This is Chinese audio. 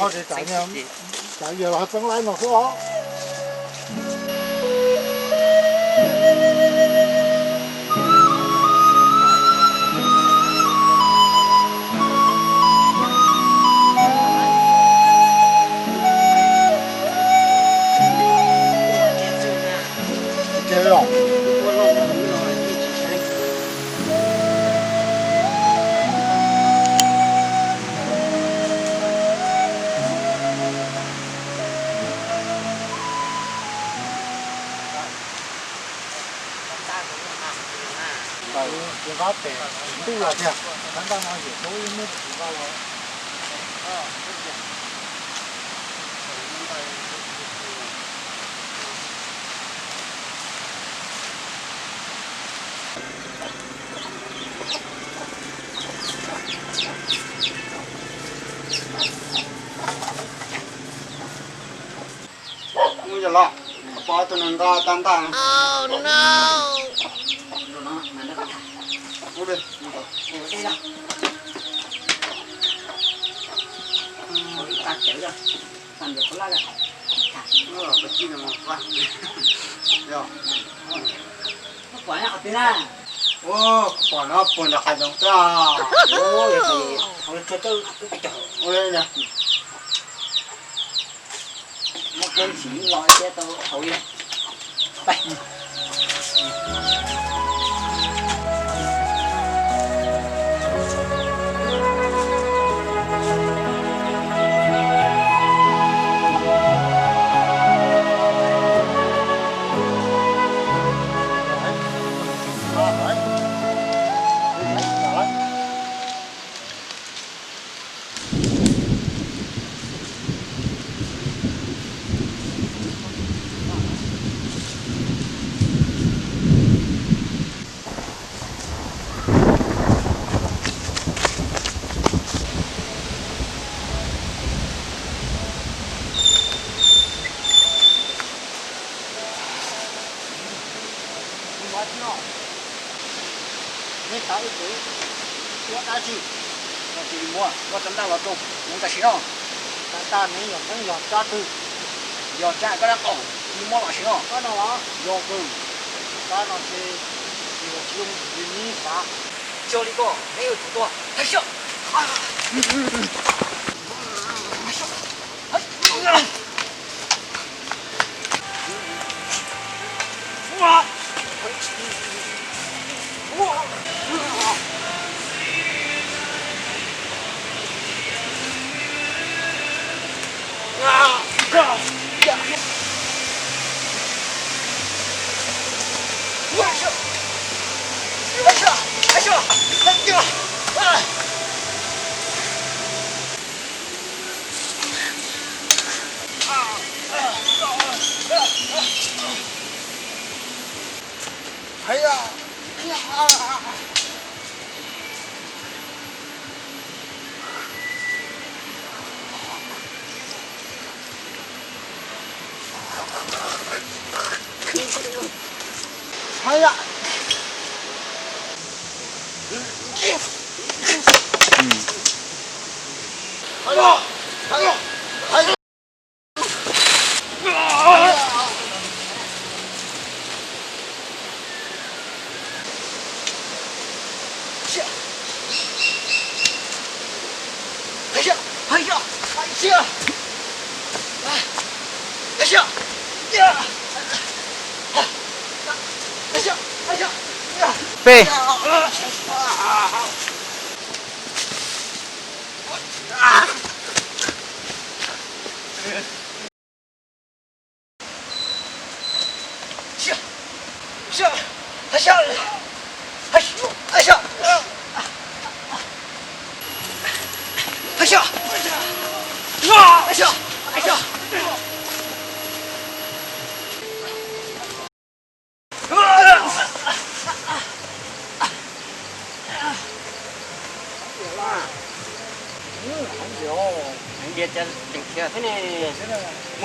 好的，咱们咱约了正来弄是吧？这样。给他带对了的，咱当然有时候也没知道了。我就了，把都能打单单。Oh no！ 我呗，我这个。打这个，咱就不那个。不记得吗？管。呀。我管下对呢。我管了，管了还能干。我这都不叫。我这呢。我跟起老些都好一点。来。你打一嘴，我打去，我这里摸，我正打了中，弄个行，咱打没有能要加头，要加个好，你摸了行，干了啊，要够，打上去就你打，教你个没有多多，还行，啊，哇！哎呀！哎呀！哎呀！哎呀！哎呀！哎呀！哎呀！哎呀！哎呀！哎呀！呀！哎呀！哎呀！背。下，下，还下，还下，还下，还下，啊，还下，还下。很久，人家这整天天的，真的，我